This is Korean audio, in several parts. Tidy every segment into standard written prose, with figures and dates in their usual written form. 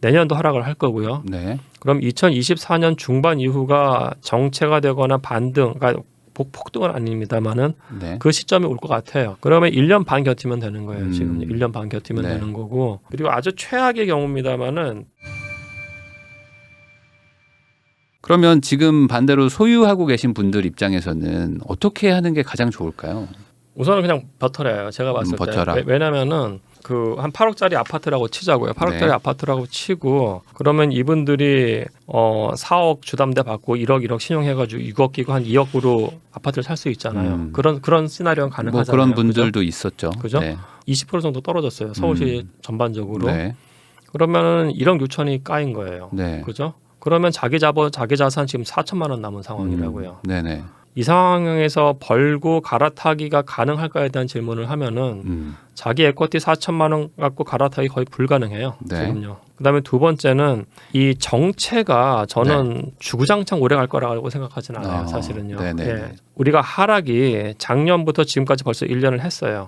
내년도 하락을 할 거고요. 네. 그럼 2024년 중반 이후가 정체가 되거나 반등, 그러니까 폭등은 아닙니다만은 네. 그 시점이 올 것 같아요. 그러면 1년 반 견디면 되는 거예요. 지금 1년 반 견디면 네. 되는 거고. 그리고 아주 최악의 경우입니다만은 그러면 지금 반대로 소유하고 계신 분들 입장에서는 어떻게 하는 게 가장 좋을까요? 우선은 그냥 버텨라요. 제가 봤을 버텨라. 때. 왜냐면은 그 한 8억짜리 아파트라고 치자고요. 8억짜리 네. 아파트라고 치고 그러면 이분들이 4억 주담대 받고 1억 신용해가지고 6억 끼고 한 2억으로 아파트를 살 수 있잖아요. 그런 시나리오는 가능하잖아요. 뭐 그런 분들도 있었죠. 그죠? 네. 20% 정도 떨어졌어요. 서울시 전반적으로. 네. 그러면은 1억 6천이 까인 거예요. 네. 그죠? 그러면 자기 자산 지금 4천만 원 남은 상황이라고요. 네네. 이 상황에서 벌고 갈아타기가 가능할까에 대한 질문을 하면은 자기 에쿼티 4천만 원 갖고 갈아타기 거의 불가능해요. 네. 지금요. 그다음에 두 번째는 이 정체가 저는 주구장창 오래 갈 거라고 생각하지는 않아요. 사실은요. 예. 우리가 하락이 작년부터 지금까지 벌써 1년을 했어요.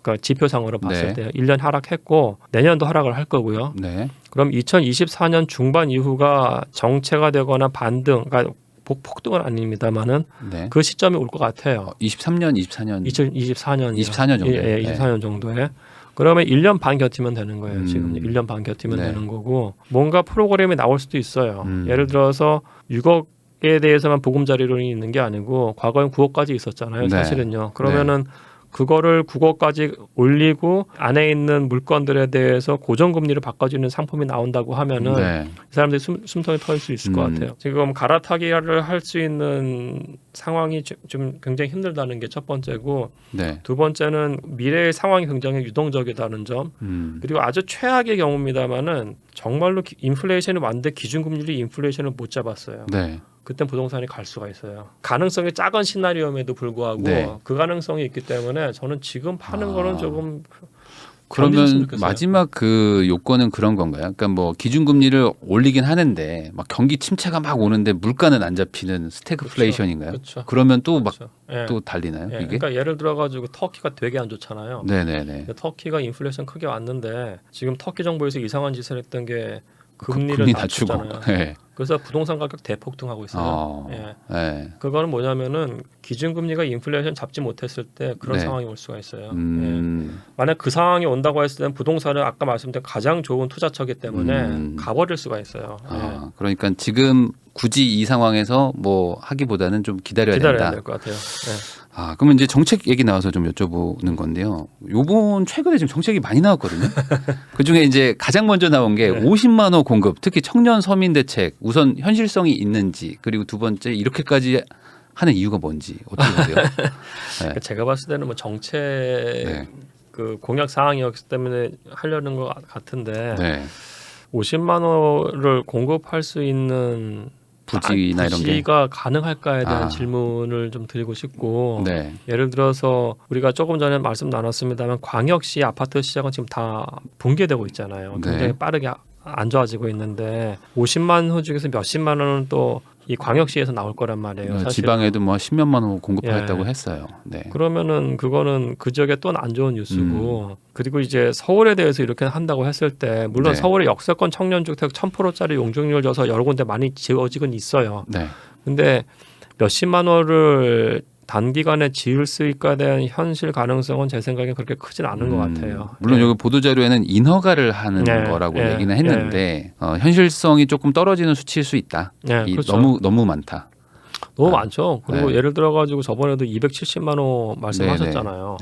그러니까 지표상으로 봤을 때 1년 하락했고 내년도 하락을 할 거고요. 네. 그럼 2024년 중반 이후가 정체가 되거나 반등, 그러니까 폭등은 아닙니다만은 네. 그 시점이 올 것 같아요. 23년, 24년. 2024년 24년 정도. 예, 24년 정도에. 그러면 1년 반 견디면 되는 거예요. 지금 1년 반 견디면 네. 되는 거고 뭔가 프로그램이 나올 수도 있어요. 예를 들어서 6억에 대해서만 보금자리론이 있는 게 아니고 과거엔 9억까지 있었잖아요. 네. 사실은요. 그러면은 그거를 9억까지 올리고 안에 있는 물건들에 대해서 고정금리를 바꿔주는 상품이 나온다고 하면은 네. 이 사람들이 숨통이 터질 수 있을 것 같아요. 지금 갈아타기를 할 수 있는 상황이 좀 굉장히 힘들다는 게 첫 번째고 네. 두 번째는 미래의 상황이 굉장히 유동적이다는 점 그리고 아주 최악의 경우입니다만은 정말로 인플레이션이 왔는데 기준금리를 인플레이션을 못 잡았어요. 네. 그땐 부동산이 갈 수가 있어요. 가능성이 작은 시나리오임에도 불구하고 네. 그 가능성이 있기 때문에 저는 지금 파는 거는 조금 그러면 마지막 그 요건은 그런 건가요? 그러니까 뭐 기준금리를 올리긴 하는데 막 경기 침체가 막 오는데 물가는 안 잡히는 스태그플레이션인가요? 그렇죠. 그러면 또 막 또 예. 달리나요? 예. 이게? 그러니까 예를 들어가지고 터키가 되게 안 좋잖아요. 네네네. 터키가 인플레이션 크게 왔는데 지금 터키 정부에서 이상한 짓을 했던 게 금리를 금리 낮추고. 낮췄잖아요. 네. 그래서 부동산 가격 대폭등하고 있어요. 예. 네. 그거는 뭐냐면은 기준금리가 인플레이션 잡지 못했을 때 그런 네. 상황이 올 수가 있어요. 예. 만약 그 상황이 온다고 했을 때는 부동산은 아까 말씀드린 가장 좋은 투자처이기 때문에 가버릴 수가 있어요. 예. 그러니까 지금 굳이 이 상황에서 뭐 하기보다는 좀 기다려야 된다. 될 것 같아요. 예. 그러면 이제 정책 얘기 나와서 좀 여쭤보는 건데요. 요번 최근에 지금 정책이 많이 나왔거든요. 그중에 이제 가장 먼저 나온 게 50만 원 공급, 특히 청년 서민 대책 우선 현실성이 있는지 그리고 두 번째 이렇게까지 하는 이유가 뭔지 어떻게 보세요? 네. 제가 봤을 때는 뭐 정책 그 공약 사항이었기 때문에 하려는 것 같은데 50만 원을 공급할 수 있는 부지나 이런 게 부지가 가능할까에 대한 질문을 좀 드리고 싶고 예를 들어서 우리가 조금 전에 말씀 나눴습니다만 광역시 아파트 시장은 지금 다 붕괴되고 있잖아요. 굉장히 빠르게 안 좋아지고 있는데 50만 호 중에서 몇십만 원은 또 이 광역시에서 나올 거란 말이에요. 사실. 지방에도 뭐 10몇만 원 공급하겠다고 했어요. 그러면은 그거는 그 지역에 또 안 좋은 뉴스고 그리고 이제 서울에 대해서 이렇게 한다고 했을 때 물론 서울의 역세권 청년주택 1000%짜리 용적률 줘서 여러 군데 많이 지어지곤 있어요. 근데 몇십만 원을 단기간에 지을 수 있까에 대한 현실 가능성은 제 생각에 그렇게 크진 않은 것 같아요. 물론 여기 보도자료에는 인허가를 하는 거라고 얘기는 했는데 현실성이 조금 떨어지는 수치일 수 있다. 그렇죠. 너무 많다. 너무 많죠. 그리고 예를 들어가지고 저번에도 270만 원 말씀하셨잖아요.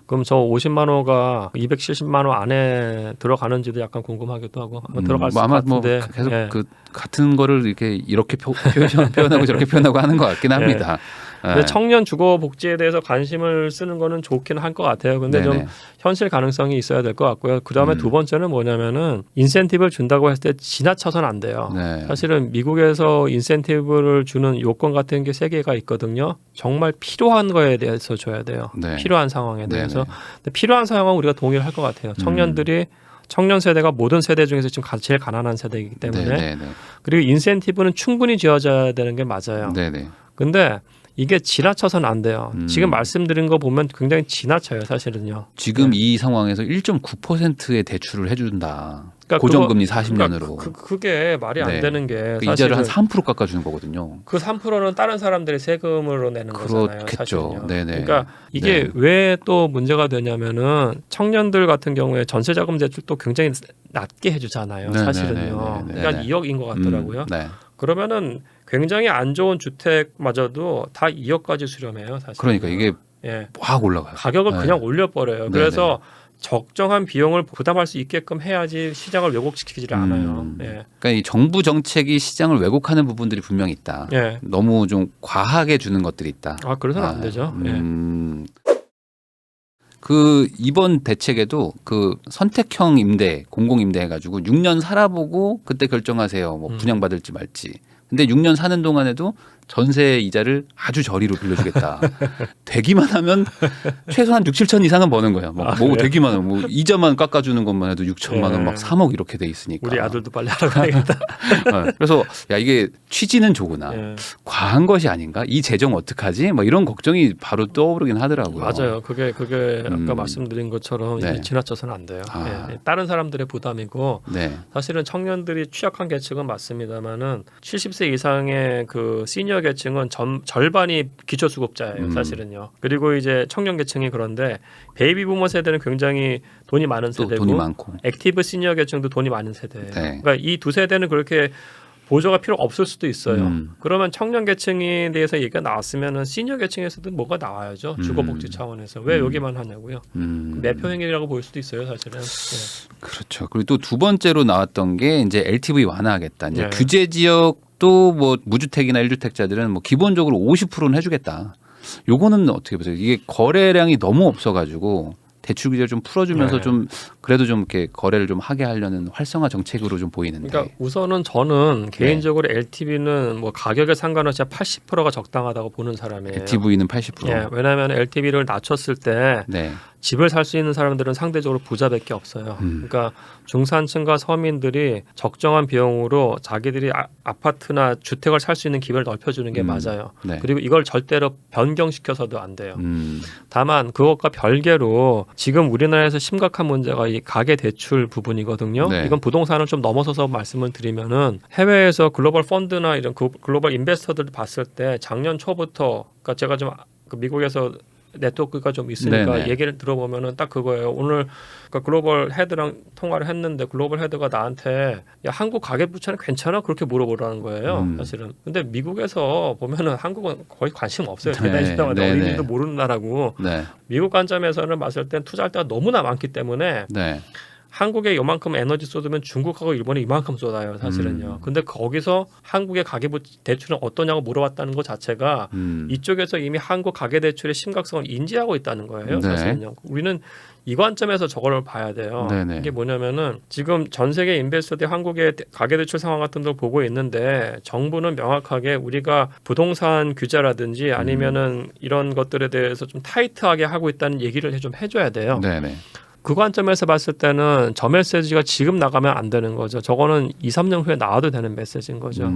그럼 저 50만 원가 270만 원 안에 들어가는지도 약간 궁금하기도 하고 들어갈 것 아마 같은데 뭐 계속 그 같은 거를 이렇게 표현하고 저렇게 표현하고 하는 것 같긴 합니다. 근데 청년 주거 복지에 대해서 관심을 쓰는 거는 좋긴 할 것 같아요. 근데 좀 현실 가능성이 있어야 될 것 같고요. 그 다음에 두 번째는 뭐냐면은 인센티브를 준다고 했을 때 지나쳐서는 안 돼요. 사실은 미국에서 인센티브를 주는 요건 같은 게 3개가 있거든요. 정말 필요한 거에 대해서 줘야 돼요. 필요한 상황에 대해서. 근데 필요한 상황은 우리가 동의를 할 것 같아요. 청년들이 청년 세대가 모든 세대 중에서 지금 제일 가난한 세대이기 때문에 그리고 인센티브는 충분히 지어져야 되는 게 맞아요. 근데 이게 지나쳐서는 안 돼요. 지금 말씀드린 거 보면 굉장히 지나쳐요, 사실은요. 지금 이 상황에서 1.9%의 대출을 해준다. 그러니까 고정금리 40년으로. 그게 말이 안 되는 게 그 이자를 한 3% 깎아주는 거거든요. 그 3%는 다른 사람들이 세금으로 내는 거잖아요. 사실은요. 네네. 그러니까 이게 왜 또 문제가 되냐면은 청년들 같은 경우에 전세자금 대출도 굉장히 낮게 해주잖아요. 사실은요. 그러니까 2억인 것 같더라고요. 그러면은 굉장히 안 좋은 주택마저도 다 2억까지 수렴해요. 사실. 그러니까 이게 확 올라가요. 가격을 그냥 올려버려요. 그래서 적정한 비용을 부담할 수 있게끔 해야지 시장을 왜곡시키지를 않아요. 그러니까 이 정부 정책이 시장을 왜곡하는 부분들이 분명히 있다. 너무 좀 과하게 주는 것들이 있다. 그래서는 안 되죠. 그 이번 대책에도 그 선택형 임대, 공공임대 해가지고 6년 살아보고 그때 결정하세요. 뭐 분양받을지 말지. 근데 6년 사는 동안에도 전세 이자를 아주 저리로 빌려주겠다. 되기만 하면 최소한 6, 7천 이상은 버는 거예요. 뭐 되기만 하면 뭐 이자만 깎아주는 것만 해도 6천만 원 막 3억 이렇게 돼 있으니까. 우리 아들도 빨리 하라고 하겠다. 그래서 야 이게 취지는 좋으나 과한 것이 아닌가? 이 재정 어떡하지? 뭐 이런 걱정이 바로 떠오르긴 하더라고요. 맞아요. 그게 아까 말씀드린 것처럼 지나쳐서는 안 돼요. 다른 사람들의 부담이고 사실은 청년들이 취약한 계층은 맞습니다만은 70세 이상의 그 시니어 계층은 절반이 기초수급자예요. 사실은요. 그리고 이제 청년 계층이 그런데 베이비 부머 세대는 굉장히 돈이 많은 세대고 돈이 많고 액티브 시니어 계층도 돈이 많은 세대예요. 그러니까 이 두 세대는 그렇게 보조가 필요 없을 수도 있어요. 그러면 청년 계층에 대해서 얘기가 나왔으면은 시니어 계층에서도 뭐가 나와야죠. 주거복지 차원에서 왜 여기만 하냐고요. 매표 행위라고 볼 수도 있어요, 사실은. 그렇죠. 그리고 또 두 번째로 나왔던 게 이제 LTV 완화하겠다. 이제 규제 지역 또 뭐 무주택이나 1주택자들은 뭐 기본적으로 50%는 해주겠다. 요거는 어떻게 보세요? 이게 거래량이 너무 없어가지고 대출 규제를 좀 풀어주면서 좀 그래도 좀 이렇게 거래를 좀 하게 하려는 활성화 정책으로 좀 보이는데. 그러니까 우선은 저는 개인적으로 LTV는 뭐 가격에 상관없이 80%가 적당하다고 보는 사람이에요. LTV는 80%. 왜냐하면 LTV를 낮췄을 때 집을 살 수 있는 사람들은 상대적으로 부자밖에 없어요. 그러니까 중산층과 서민들이 적정한 비용으로 자기들이 아파트나 주택을 살 수 있는 기회를 넓혀주는 게 맞아요. 그리고 이걸 절대로 변경시켜서도 안 돼요. 다만 그것과 별개로 지금 우리나라에서 심각한 문제가 이 가계 대출 부분이거든요. 이건 부동산을 좀 넘어서서 말씀을 드리면은 해외에서 글로벌 펀드나 이런 글로벌 인베스터들 봤을 때 작년 초부터 그러니까 제가 좀 미국에서 네트워크가 좀 있으니까 얘기를 들어보면은 딱 그거예요. 오늘 그러니까 글로벌 헤드랑 통화를 했는데 글로벌 헤드가 나한테 야 한국 가계부채는 괜찮아? 그렇게 물어보라는 거예요. 사실은. 근데 미국에서 보면은 한국은 거의 관심 없어요. 대단히지나마도 어린이도 모르는 나라고. 미국 관점에서는 봤을 땐 투자할 때가 너무나 많기 때문에 한국에 이만큼 에너지 쏟으면 중국하고 일본에 이만큼 쏟아요. 사실은요. 근데 거기서 한국의 가계부채 대출은 어떠냐고 물어봤다는 것 자체가 이쪽에서 이미 한국 가계대출의 심각성을 인지하고 있다는 거예요. 사실은요. 우리는 이 관점에서 저걸 봐야 돼요. 이게 뭐냐면은 지금 전 세계 인베스터들이 한국의 가계대출 상황 같은 걸 보고 있는데 정부는 명확하게 우리가 부동산 규제라든지 아니면은 이런 것들에 대해서 좀 타이트하게 하고 있다는 얘기를 좀 해줘야 돼요. 그 관점에서 봤을 때는 저 메시지가 지금 나가면 안 되는 거죠. 저거는 2, 3년 후에 나와도 되는 메시지인 거죠.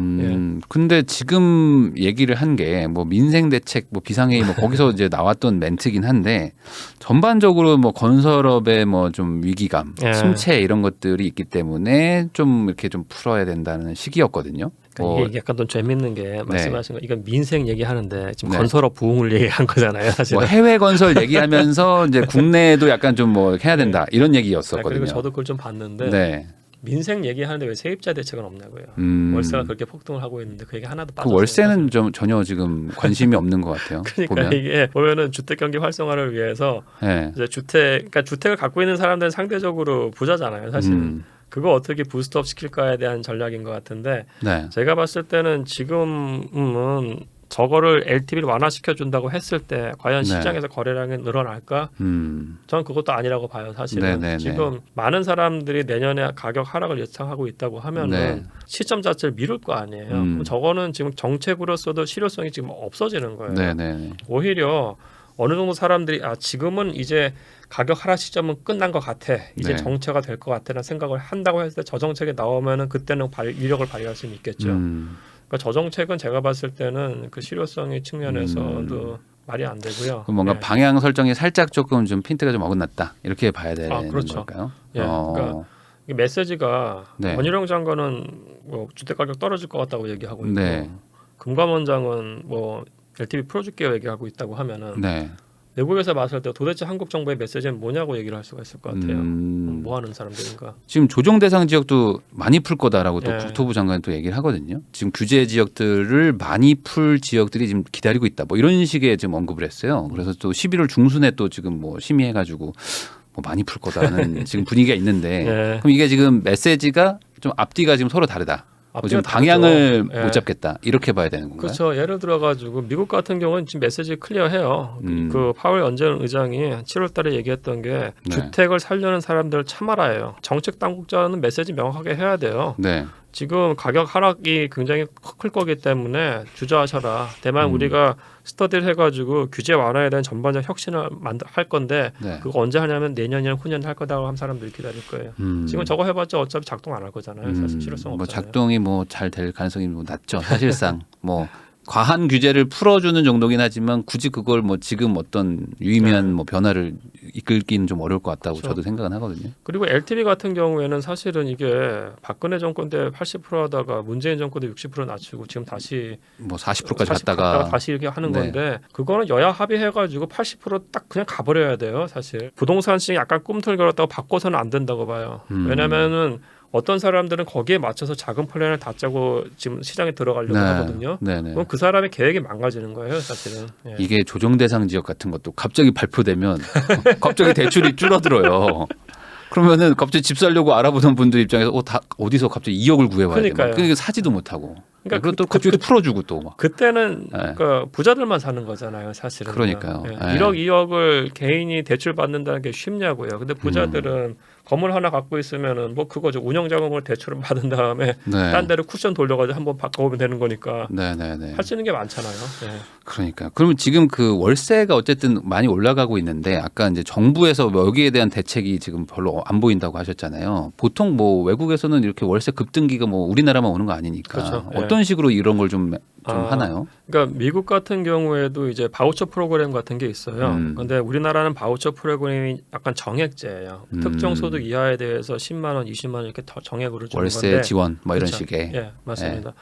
근데 지금 얘기를 한 게 뭐 민생 대책, 뭐 비상회의 뭐 거기서 이제 나왔던 멘트긴 한데 전반적으로 뭐 건설업의 뭐 좀 위기감, 침체 이런 것들이 있기 때문에 좀 이렇게 좀 풀어야 된다는 시기였거든요. 그러니까 이게 약간 좀 재밌는 게 말씀하신 거 이건 민생 얘기하는데 지금 건설업 부흥을 얘기한 거잖아요. 사실 뭐 해외 건설 얘기하면서 이제 국내에도 약간 좀 뭐 해야 된다 이런 얘기였었거든요. 그리고 저도 그걸 좀 봤는데 민생 얘기하는데 왜 세입자 대책은 없냐고요. 월세가 그렇게 폭등을 하고 있는데 그 얘기 하나도 빠졌어요. 그 월세는 좀 전혀 지금 관심이 없는 것 같아요. 그러니까 보면. 이게 보면은 주택 경기 활성화를 위해서 이제 그러니까 주택을 갖고 있는 사람들은 상대적으로 부자잖아요. 사실은. 그거 어떻게 부스트업 시킬까에 대한 전략인 것 같은데 제가 봤을 때는 지금은 저거를 LTV를 완화시켜 준다고 했을 때 과연 시장에서 거래량이 늘어날까? 저는 그것도 아니라고 봐요. 사실은 지금 많은 사람들이 내년에 가격 하락을 예상하고 있다고 하면은 시점 자체를 미룰 거 아니에요. 그럼 저거는 지금 정책으로서도 실효성이 지금 없어지는 거예요. 오히려 어느 정도 사람들이 지금은 이제 가격 하락 시점은 끝난 것 같아. 이제 정체가 될 것 같다는 생각을 한다고 했을 때 저 정책이 나오면은 그때는 위력을 발휘할 수는 있겠죠. 그러니까 저 정책은 제가 봤을 때는 그 실효성의 측면에서도 말이 안 되고요. 그럼 뭔가 방향 설정이 살짝 조금 좀 핀트가 좀 어긋났다 이렇게 봐야 되는 걸까요? 그러니까 이 메시지가 네. 원희룡 장관은 뭐 주택 가격 떨어질 것 같다고 얘기하고 있고 네. 금감원장은 뭐 LTV 풀어줄게요 얘기하고 있다고 하면은 네. 외국에서 봤을 때 도대체 한국 정부의 메시지는 뭐냐고 얘기를 할 수가 있을 것 같아요. 뭐 하는 사람들인가. 지금 조정 대상 지역도 많이 풀 거다라고 또 예. 국토부 장관이 또 얘기를 하거든요. 지금 규제 지역들을 많이 풀 지역들이 지금 기다리고 있다. 뭐 이런 식의 지금 언급을 했어요. 그래서 또 11월 중순에 또 지금 뭐 심의해가지고 뭐 많이 풀 거다는 지금 분위기가 있는데 예. 그럼 이게 지금 메시지가 좀 앞뒤가 지금 서로 다르다. 지금 방향을 예. 못 잡겠다. 이렇게 봐야 되는 건가요? 그렇죠. 예를 들어가지고 미국 같은 경우는 지금 메시지 클리어해요. 그 파월 전 의장이 7월달에 얘기했던 게 네. 주택을 살려는 사람들을 참아라예요. 정책 당국자는 메시지 명확하게 해야 돼요. 네. 지금 가격 하락이 굉장히 클 거기 때문에 주저하셔라. 다만 우리가 스터디를 해가지고 규제 완화에 대한 전반적 혁신을 할 건데 네. 그거 언제 하냐면 내년이나 후년 할 거다고 하는 사람들이 기다릴 거예요. 지금 저거 해봤자 어차피 작동 안 할 거잖아요. 사실 실효성 뭐 없잖아요. 작동이 뭐 잘 될 가능성이 뭐 낮죠. 사실상 뭐 과한 규제를 풀어주는 정도긴 하지만 굳이 그걸 뭐 지금 어떤 유의미한 뭐 변화를 이끌기는 좀 어려울 것 같다고 그렇죠. 저도 생각은 하거든요. 그리고 LTV 같은 경우에는 사실은 이게 박근혜 정권 때 80% 하다가 문재인 정권 때 60% 낮추고 지금 다시 뭐 40%까지 40% 갔다가 다시 이렇게 하는 네. 건데 그거는 여야 합의해가지고 80%딱 그냥 가버려야 돼요. 사실 부동산 시장 약간 꿈틀거렸다고 바꿔서는 안 된다고 봐요. 왜냐면은 어떤 사람들은 거기에 맞춰서 작은 플랜을 다 짜고 지금 시장에 들어가려고 하거든요. 네네. 그럼 그 사람의 계획이 망가지는 거예요, 사실은. 예. 이게 조정 대상 지역 같은 것도 갑자기 발표되면 갑자기 대출이 줄어들어요. 그러면은 갑자기 집 살려고 알아보던 분들 입장에서 다 어디서 갑자기 2억을 구해와야 돼. 그러니까요. 그러니까 사지도 못하고. 그러니까 그리고 또 갑자기 풀어주고 또 막. 그때는 네. 그러니까 부자들만 사는 거잖아요, 사실은. 그러니까요. 예. 네. 1억, 2억을 개인이 대출 받는다는 게 쉽냐고요. 근데 부자들은 건물 하나 갖고 있으면은 뭐 그거죠. 운영 자금을 대출을 받은 다음에 네. 딴 데로 쿠션 돌려가지고 한번 바꿔오면 되는 거니까 네네네. 할 수 있는 게 많잖아요. 예. 그러니까 그러면 지금 그 월세가 어쨌든 많이 올라가고 있는데 아까 이제 정부에서 뭐 여기에 대한 대책이 지금 별로 안 보인다고 하셨잖아요. 보통 뭐 외국에서는 이렇게 월세 급등기가 뭐 우리나라만 오는 거 아니니까 그렇죠. 예. 어떤 식으로 이런 걸 좀 하나요? 그러니까 미국 같은 경우에도 이제 바우처 프로그램 같은 게 있어요. 그런데 우리나라는 바우처 프로그램이 약간 정액제예요. 특정 소득 이하에 대해서 10만 원, 20만 원 이렇게 더 정액으로 주는 월세 건데. 지원 뭐 이런 그렇죠. 식의. 예, 맞습니다.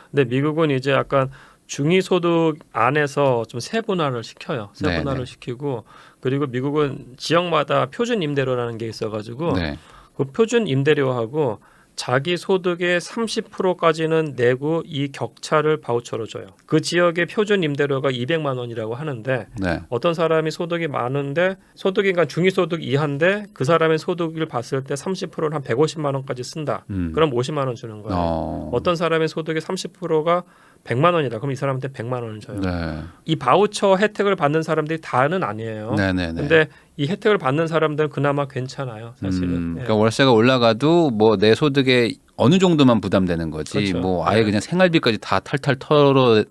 근데 미국은 이제 약간 중위소득 안에서 좀 세분화를 시켜요. 세분화를 네네. 시키고 그리고 미국은 지역마다 표준 임대료라는 게 있어가지고 네. 그 표준 임대료하고 자기 소득의 30%까지는 내고 이 격차를 바우처로 줘요. 그 지역의 표준 임대료가 200만 원이라고 하는데 네. 어떤 사람이 소득이 많은데 소득이 그러니까 중위소득 이하인데 그 사람의 소득을 봤을 때 30%는 한 150만 원까지 쓴다. 그럼 50만 원 주는 거예요. 어떤 사람의 소득의 30%가 100만 원이다. 그럼 이 사람한테 100만 원을 줘요. 네. 이 바우처 혜택을 받는 사람들이 다는 아니에요. 네네네. 근데 이 혜택을 받는 사람들은 그나마 괜찮아요. 사실은. 예. 그러니까 월세가 올라가도 뭐 내 소득의 어느 정도만 부담되는 거지 그렇죠. 뭐 아예 네. 그냥 생활비까지 다 탈탈 털어야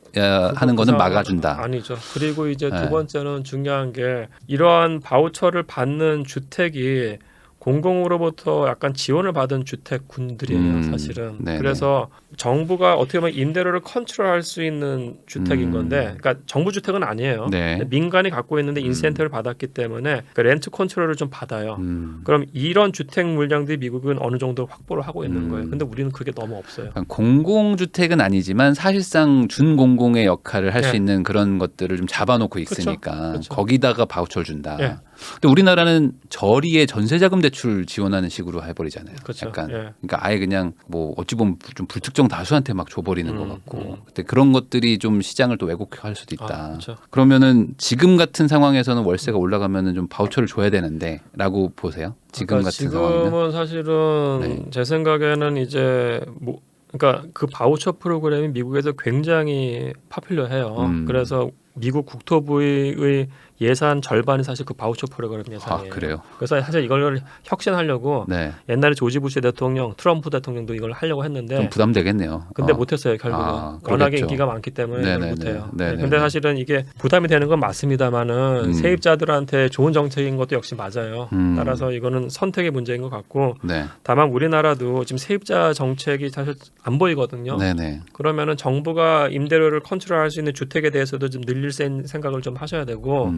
하는 거는 그 막아준다. 아니죠. 그리고 이제 네. 두 번째는 중요한 게 이러한 바우처를 받는 주택이 공공으로부터 약간 지원을 받은 주택군들이에요, 사실은. 네네. 그래서 정부가 어떻게 보면 임대료를 컨트롤할 수 있는 주택인 건데, 그러니까 정부 주택은 아니에요. 네. 민간이 갖고 있는데 인센티브를 받았기 때문에 그 렌트 컨트롤을 좀 받아요. 그럼 이런 주택 물량들이 미국은 어느 정도 확보를 하고 있는 거예요. 근데 우리는 그게 너무 없어요. 그러니까 공공주택은 아니지만 사실상 준공공의 역할을 할 수 네. 있는 그런 것들을 좀 잡아놓고 있으니까 그렇죠. 거기다가 바우처를 준다. 네. 근데 우리나라는 저리에 전세자금 대출 지원하는 식으로 해버리잖아요. 그렇죠. 약간 예. 그러니까 아예 그냥 뭐 어찌 보면 좀 불특정 다수한테 막 줘버리는 것 같고. 근데 그런 것들이 좀 시장을 또 왜곡할 수도 있다. 그렇죠. 그러면은 지금 같은 상황에서는 월세가 올라가면은 좀 바우처를 줘야 되는데라고 보세요. 지금 그러니까 같은 상황이면. 지금은 사실은 네. 제 생각에는 이제 뭐 그러니까 그 바우처 프로그램이 미국에서 굉장히 파퓰러해요. 그래서 미국 국토부의 예산 절반이 사실 그 바우처 프로그램 예산이에요. 아, 그래요? 그래서 사실 이걸 혁신하려고 네. 옛날에 조지 부시 대통령, 트럼프 대통령도 이걸 하려고 했는데 좀 부담되겠네요. 근데 못했어요 결국은. 그러겠죠. 워낙에 인기가 많기 때문에 이걸 네네네. 못해요. 네네네. 근데 사실은 이게 부담이 되는 건 맞습니다만은 세입자들한테 좋은 정책인 것도 역시 맞아요. 따라서 이거는 선택의 문제인 것 같고 네. 다만 우리나라도 지금 세입자 정책이 사실 안 보이거든요. 네네. 그러면은 정부가 임대료를 컨트롤할 수 있는 주택에 대해서도 좀 늘릴 생각을 좀 하셔야 되고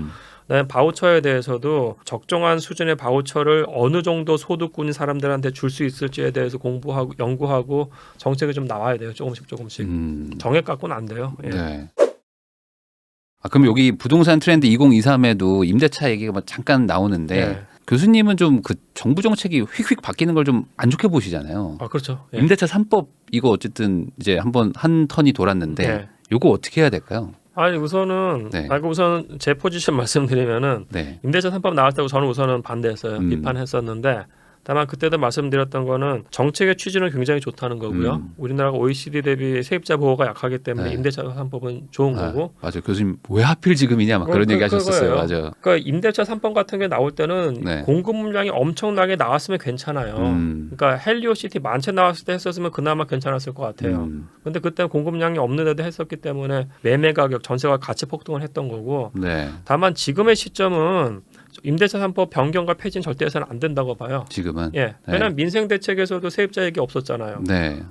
그다음에 바우처에 대해서도 적정한 수준의 바우처를 어느 정도 소득군인 사람들한테 줄 수 있을지에 대해서 공부하고 연구하고 정책이 좀 나와야 돼요. 조금씩. 정액 갖고는 안 돼요. 예. 네. 그럼 여기 부동산 트렌드 2023에도 임대차 얘기가 잠깐 나오는데 예. 교수님은 좀 그 정부 정책이 휙휙 바뀌는 걸 좀 안 좋게 보시잖아요. 그렇죠. 예. 임대차 3법 이거 어쨌든 이제 한번 한 턴이 돌았는데 예. 요거 어떻게 해야 될까요? 아니 우선은 우선 제 포지션 말씀드리면은 임대차 3법 나왔을 때 저는 우선은 반대했어요. 비판했었는데 다만 그때도 말씀드렸던 거는 정책의 취지는 굉장히 좋다는 거고요. 우리나라가 OECD 대비 세입자 보호가 약하기 때문에 임대차 3법은 좋은 거고. 맞아요. 교수님 왜 하필 지금이냐 막 그런 얘기 하셨었어요. 맞아요. 그러니까 임대차 3법 같은 게 나올 때는 공급 물량이 엄청나게 나왔으면 괜찮아요. 그러니까 헬리오시티 만채 나왔을 때 했었으면 그나마 괜찮았을 것 같아요. 근데 그때 공급량이 없는데도 했었기 때문에 매매 가격, 전세가 같이 폭등을 했던 거고. 다만 지금의 시점은 임대차 3법 변경과 폐지는 절대 해서는 안 된다고 봐요. 지금은. 예. 왜냐하면 민생 대책에서도 세입자 얘기 없었잖아요.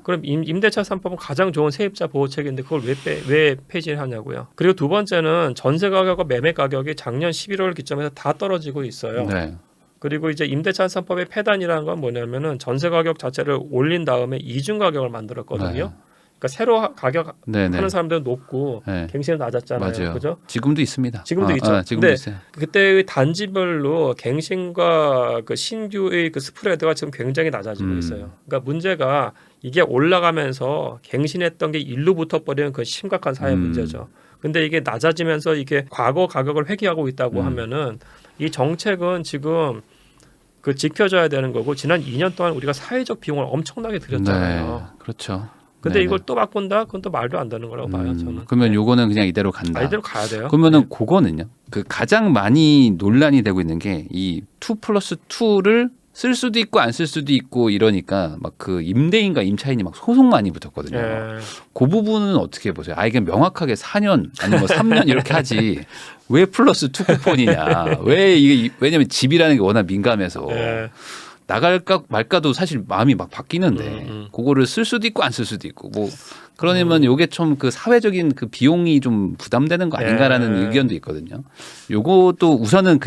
그럼 임대차 3법은 가장 좋은 세입자 보호책인데 그걸 왜 폐지하냐고요. 그리고 두 번째는 전세 가격과 매매 가격이 작년 11월 기점에서 다 떨어지고 있어요. 그리고 이제 임대차 3법의 폐단이라는 건 뭐냐면은 전세 가격 자체를 올린 다음에 이중 가격을 만들었거든요. 그러니까 새로 가격 하는 사람들은 높고 갱신은 낮았잖아요. 맞아요. 그죠? 지금도 있습니다. 지금도 있죠. 지금도 있어요. 그때의 단지별로 갱신과 그 신규의 그 스프레드가 지금 굉장히 낮아지고 있어요. 그러니까 문제가 이게 올라가면서 갱신했던 게 일로 붙어버리는 그 심각한 사회 문제죠. 근데 이게 낮아지면서 이게 과거 가격을 회귀하고 있다고 하면은 이 정책은 지금 그 지켜져야 되는 거고 지난 2년 동안 우리가 사회적 비용을 엄청나게 들였잖아요. 그렇죠. 근데 이걸 또 바꾼다? 그건 또 말도 안 되는 거라고 봐요. 저는. 그러면 요거는 그냥 이대로 간다. 이대로 가야 돼요. 그러면은 그거는요. 그 가장 많이 논란이 되고 있는 게 이 2+2를 쓸 수도 있고 안 쓸 수도 있고 이러니까 막 그 임대인과 임차인이 막 소송 많이 붙었거든요. 그 부분은 어떻게 보세요? 이게 명확하게 4년 아니면 뭐 3년 이렇게 하지. 왜 +2 쿠폰이냐? 왜 이게 왜냐면 집이라는 게 워낙 민감해서. 나갈까 말까도 사실 마음이 막 바뀌는데 그거를 쓸 수도 있고 안 쓸 수도 있고 뭐 그러면 요게 좀 그 사회적인 그 비용이 좀 부담되는 거 아닌가라는 의견도 있거든요. 요것도 우선은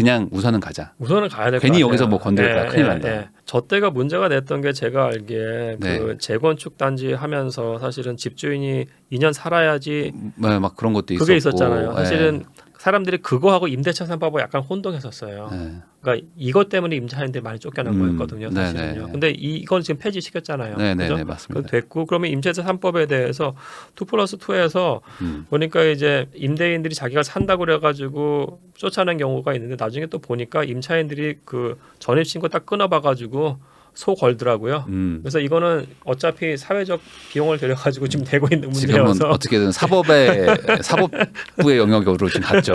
가자. 우선은 가야 될 것 같아요. 괜히 여기서 뭐 건드렸다 큰일 난다. 저 때가 문제가 됐던 게 제가 알기에 그 재건축 단지 하면서 사실은 집주인이 2년 살아야지 막 그런 것도 있었고 그게 있었잖아요. 사실은 사람들이 그거하고 임대차 3법하고 약간 혼동했었어요. 그러니까 이것 때문에 임차인들이 많이 쫓겨난 거였거든요. 사실은요. 근데 이건 지금 폐지시켰잖아요. 그죠? 맞습니다. 됐고 그러면 임대차 3법에 대해서 2+2에서 보니까 이제 임대인들이 자기가 산다고 그래가지고 쫓아낸 경우가 있는데 나중에 또 보니까 임차인들이 그 전입신고 딱 끊어봐가지고 소 걸더라고요. 그래서 이거는 어차피 사회적 비용을 들여가지고 지금 되고 있는 문제여서 지금은 어떻게든 사법부의 영역으로 지금 갔죠.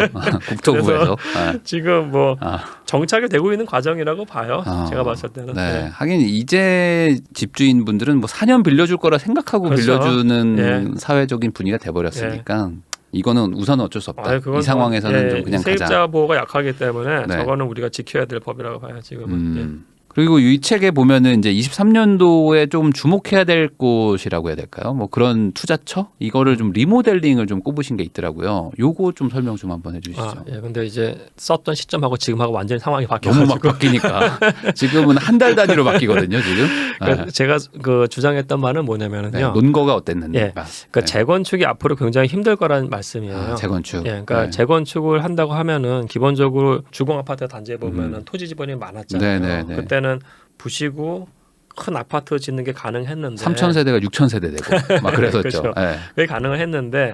국토부에서 지금 뭐 정착이 되고 있는 과정이라고 봐요. 제가 봤을 때는. 하긴 이제 집주인분들은 뭐 4년 빌려줄 거라 생각하고 빌려주는 사회적인 분위기가 돼버렸으니까. 이거는 우선은 어쩔 수 없다. 이 상황에서는 좀 그냥 세입자 가자. 세입자 보호가 약하기 때문에 저거는 우리가 지켜야 될 법이라고 봐요. 지금은. 그리고 이 책에 보면은 이제 23년도에 좀 주목해야 될 곳이라고 해야 될까요? 뭐 그런 투자처 이거를 좀 리모델링을 좀 꼽으신 게 있더라고요. 요거 좀 설명 좀 한번 해주시죠. 근데 이제 썼던 시점하고 지금하고 완전히 상황이 바뀌어가지고 너무 막 바뀌니까 지금은 한 달 단위로 바뀌거든요. 지금. 그러니까 제가 그 주장했던 말은 뭐냐면은요. 논거가 어땠는데? 그러니까 재건축이 앞으로 굉장히 힘들 거라는 말씀이에요. 재건축. 그러니까 재건축을 한다고 하면은 기본적으로 주공 아파트 단지에 보면은 토지 지분이 많았잖아요. 그때는 부시고 큰 아파트 짓는 게 가능했는데 3,000세대가 6,000세대 되고 막 그랬었죠. 그렇죠. 그게 가능을 했는데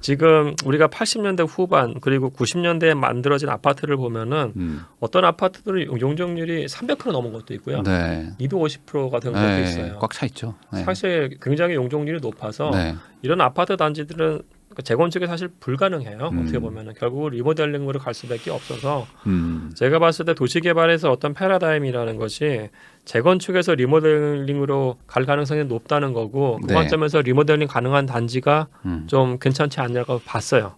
지금 우리가 80년대 후반 그리고 90년대에 만들어진 아파트를 보면은 어떤 아파트들은 용적률이 300% 넘은 것도 있고요. 250%가 된 것도 있어요. 꽉 차 있죠. 사실 굉장히 용적률이 높아서 이런 아파트 단지들은 재건축이 사실 불가능해요. 어떻게 보면은 결국 리모델링으로 갈 수밖에 없어서 제가 봤을 때 도시개발에서 어떤 패러다임이라는 것이 재건축에서 리모델링으로 갈 가능성이 높다는 거고 그 관점에서 리모델링 가능한 단지가 좀 괜찮지 않냐고 봤어요.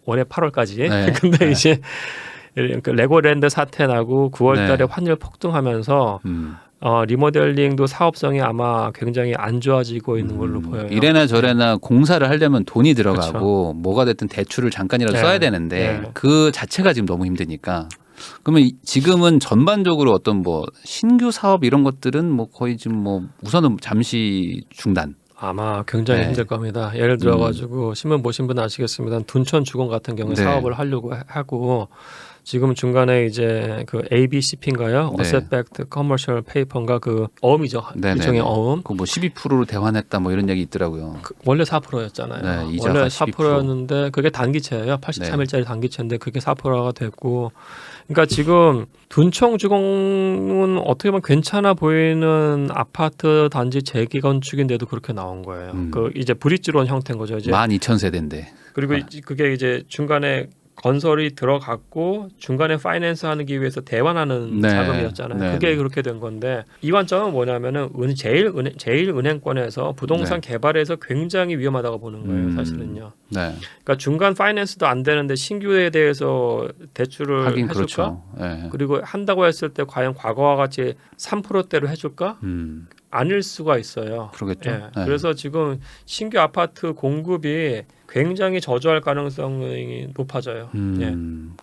올해 8월까지. 근데 이제 레고랜드 사태 나고 9월달에 환율 폭등하면서 리모델링도 사업성이 아마 굉장히 안 좋아지고 있는 걸로 보여요. 이래나 저래나 공사를 하려면 돈이 들어가고 뭐가 됐든 대출을 잠깐이라도 써야 되는데 그 자체가 지금 너무 힘드니까. 그러면 지금은 전반적으로 어떤 뭐 신규 사업 이런 것들은 뭐 거의 지금 뭐 우선은 잠시 중단. 아마 굉장히 힘들 겁니다. 예를 들어가지고 신문 보신 분 아시겠습니다. 둔촌주공 같은 경우에 사업을 하려고 하고 지금 중간에 이제 그 ABCP인가요? Asset Backed Commercial Paper인가 그 어음이죠. 일종의 어음. 그 뭐 12%로 대환했다 뭐 이런 얘기 있더라고요. 원래 4%였잖아요. 네, 원래 12%. 4%였는데 그게 단기채예요. 83일짜리 단기채인데 그게 4%가 됐고. 그러니까 지금 둔촌주공은 어떻게 보면 괜찮아 보이는 아파트 단지 재건축인데도 그렇게 나온 거예요. 그 이제 브릿지론 형태인 거죠. 이제 12,000세대인데. 그리고 그게 이제 중간에 건설이 들어갔고 중간에 파이낸스 하기 위해서 대환하는 자금이었잖아요. 그게 그렇게 된 건데 이관점은 뭐냐면은 제일은행권에서 부동산 개발에서 굉장히 위험하다고 보는 거예요. 사실은요. 그러니까 중간 파이낸스도 안 되는데 신규에 대해서 대출을 해줄까? 그렇죠. 그리고 한다고 했을 때 과연 과거와 같이 3%대로 해줄까? 아닐 수가 있어요. 그러겠죠. 그래서 지금 신규 아파트 공급이 굉장히 저조할 가능성이 높아져요.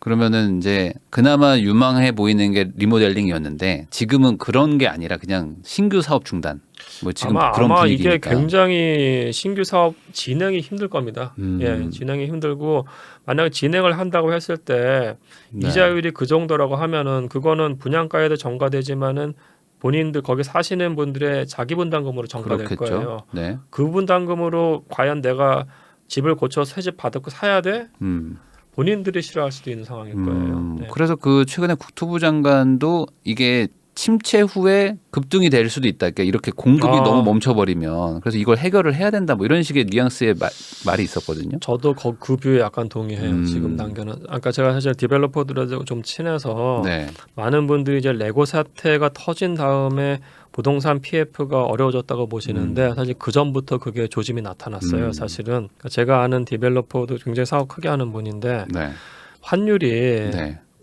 그러면은 이제 그나마 유망해 보이는 게 리모델링이었는데 지금은 그런 게 아니라 그냥 신규 사업 중단. 뭐 지금 그런 아마 분위기니까. 이게 굉장히 신규 사업 진행이 힘들 겁니다. 진행이 힘들고 만약에 진행을 한다고 했을 때 이자율이 그 정도라고 하면은 그거는 분양가에도 전가되지만은 본인들 거기 사시는 분들의 자기 분담금으로 전가될 거예요. 그 분담금으로 과연 내가 집을 고쳐서 새 집 받고 사야 돼? 본인들이 싫어할 수도 있는 상황일 거예요. 그래서 그 최근에 국토부 장관도 이게 침체 후에 급등이 될 수도 있다. 그러니까 이렇게 공급이 너무 멈춰버리면 그래서 이걸 해결을 해야 된다. 뭐 이런 식의 뉘앙스의 말이 있었거든요. 저도 그 뷰에 약간 동의해요. 지금 단계는. 아까 제가 사실 디벨로퍼들하고 좀 친해서 많은 분들이 이제 레고 사태가 터진 다음에 부동산 PF가 어려워졌다고 보시는데 사실 그 전부터 그게 조짐이 나타났어요. 사실은 그러니까 제가 아는 디벨로퍼도 굉장히 사업 크게 하는 분인데 환율이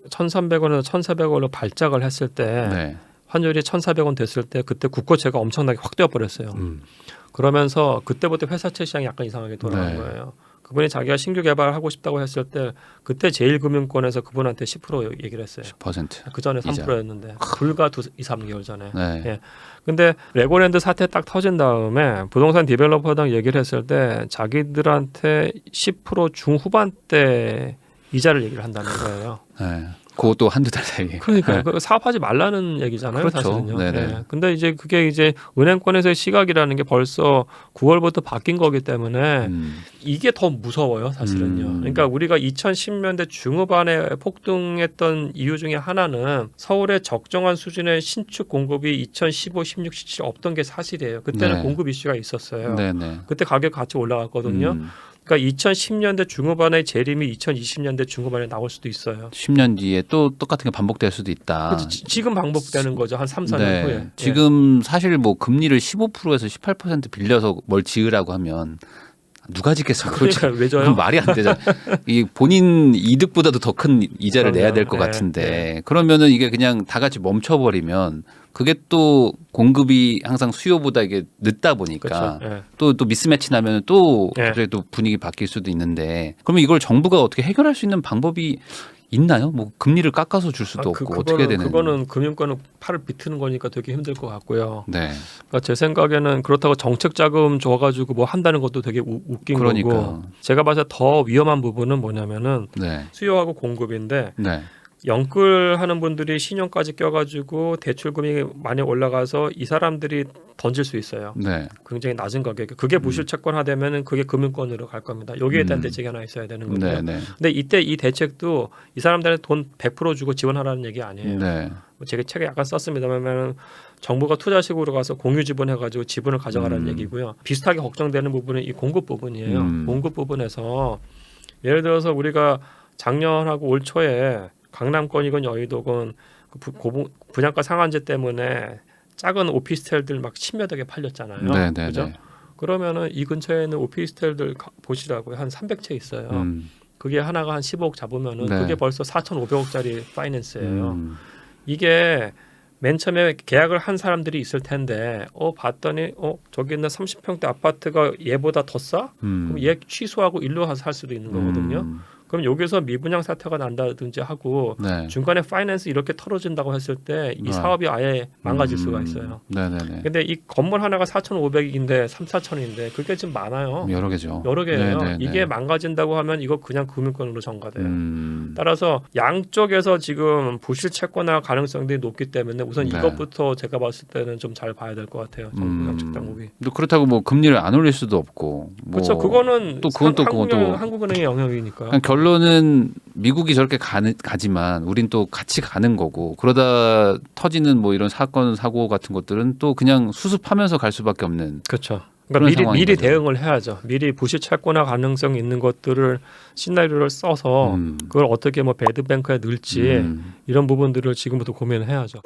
1,300원에서 1,400원으로 발작을 했을 때 환율이 1,400원 됐을 때 그때 국고채가 엄청나게 확 뛰어버렸어요. 그러면서 그때부터 회사채 시장이 약간 이상하게 돌아간 거예요. 그분이 자기가 신규 개발하고 싶다고 했을 때 그때 제일금융권에서 그분한테 10% 얘기를 했어요. 10%. 그 전에 3%였는데 불과 2-3개월 전에. 근데 레고랜드 사태 딱 터진 다음에 부동산 디벨로퍼당 얘기를 했을 때 자기들한테 10% 중후반대 이자를 얘기를 한다는 거예요. 그것도 한두 달 사이에. 그러니까 사업하지 말라는 얘기잖아요. 사실은요. 근데 이제 그게 이제 은행권에서의 시각이라는 게 벌써 9월부터 바뀐 거기 때문에 이게 더 무서워요. 사실은요. 그러니까 우리가 2010년대 중후반에 폭등했던 이유 중에 하나는 서울의 적정한 수준의 신축 공급이 2015, 16, 17 없던 게 사실이에요. 그때는 공급 이슈가 있었어요. 그때 가격 같이 올라갔거든요. 그러니까 2010년대 중후반의 재림이 2020년대 중후반에 나올 수도 있어요. 10년 뒤에 또 똑같은 게 반복될 수도 있다. 지금 반복되는 거죠. 한 3, 4년 후에. 지금 사실 뭐 금리를 15%에서 18% 빌려서 뭘 지으라고 하면 누가 짓겠습니까? 그러니까 왜 져요? 말이 안 되잖아요. 이 본인 이득보다도 더 큰 이자를 내야 될 것 같은데 그러면은 이게 그냥 다 같이 멈춰버리면 그게 또 공급이 항상 수요보다 이게 늦다 보니까 또 미스매치 나면 또 갑자기 또 분위기 바뀔 수도 있는데 그러면 이걸 정부가 어떻게 해결할 수 있는 방법이 있나요? 뭐 금리를 깎아서 줄 수도 없고 어떻게 되는? 그거는 금융권은 팔을 비트는 거니까 되게 힘들 것 같고요. 그러니까 제 생각에는 그렇다고 정책 자금 줘가지고 뭐 한다는 것도 되게 웃긴 거고. 제가 봐서 더 위험한 부분은 뭐냐면은 수요하고 공급인데. 영끌하는 분들이 신용까지 껴가지고 대출금이 많이 올라가서 이 사람들이 던질 수 있어요. 굉장히 낮은 가격에. 그게 무실채권화되면은 그게 금융권으로 갈 겁니다. 여기에 대한 대책이 하나 있어야 되는 거고요. 근데 이때 이 대책도 이 사람들한테 돈 100% 주고 지원하라는 얘기 아니에요. 제가 책에 약간 썼습니다만 정부가 투자식으로 가서 공유 지분해가지고 지분을 가져가라는 얘기고요. 비슷하게 걱정되는 부분은 이 공급 부분이에요. 공급 부분에서 예를 들어서 우리가 작년하고 올 초에 강남권이건 여의도건 분양가 상한제 때문에 작은 오피스텔들 막 10여 개 팔렸잖아요. 그죠? 그러면은 이 근처에 있는 오피스텔들 보시라고요. 한 300채 있어요. 그게 하나가 한 15억 잡으면은 그게 벌써 4,500억짜리 파이낸스예요. 이게 맨 처음에 계약을 한 사람들이 있을 텐데 봤더니 저기 있는 30평대 아파트가 얘보다 더 싸? 그럼 얘 취소하고 일로 가서 살 수도 있는 거거든요. 그럼 여기서 미분양 사태가 난다든지 하고 네. 중간에 파이낸스 이렇게 털어진다고 했을 때 이 사업이 아예 망가질 수가 있어요. 네네네. 근데 이 건물 하나가 4,500인데 3, 4천인데 그게 지금 많아요. 여러 개죠. 여러 개예요. 네네네. 이게 망가진다고 하면 이거 그냥 금융권으로 전가돼요. 따라서 양쪽에서 지금 부실 채권화 가능성들이 높기 때문에 우선 네. 이것부터 제가 봤을 때는 좀 잘 봐야 될 것 같아요. 정부 양측 당국이. 또 그렇다고 뭐 금리를 안 올릴 수도 없고. 그렇죠. 그거는 또 그건 또 한국은행의 영역이니까. 그냥 결론은 미국이 저렇게 가지만 우린 또 같이 가는 거고 그러다 터지는 뭐 이런 사건 사고 같은 것들은 또 그냥 수습하면서 갈 수밖에 없는. 그렇죠. 그러니까 그런 미리 상황인 거죠. 대응을 해야죠. 미리 부실 채권화 가능성 있는 것들을 시나리오를 써서 그걸 어떻게 뭐 배드뱅크에 넣을지 이런 부분들을 지금부터 고민을 해야죠.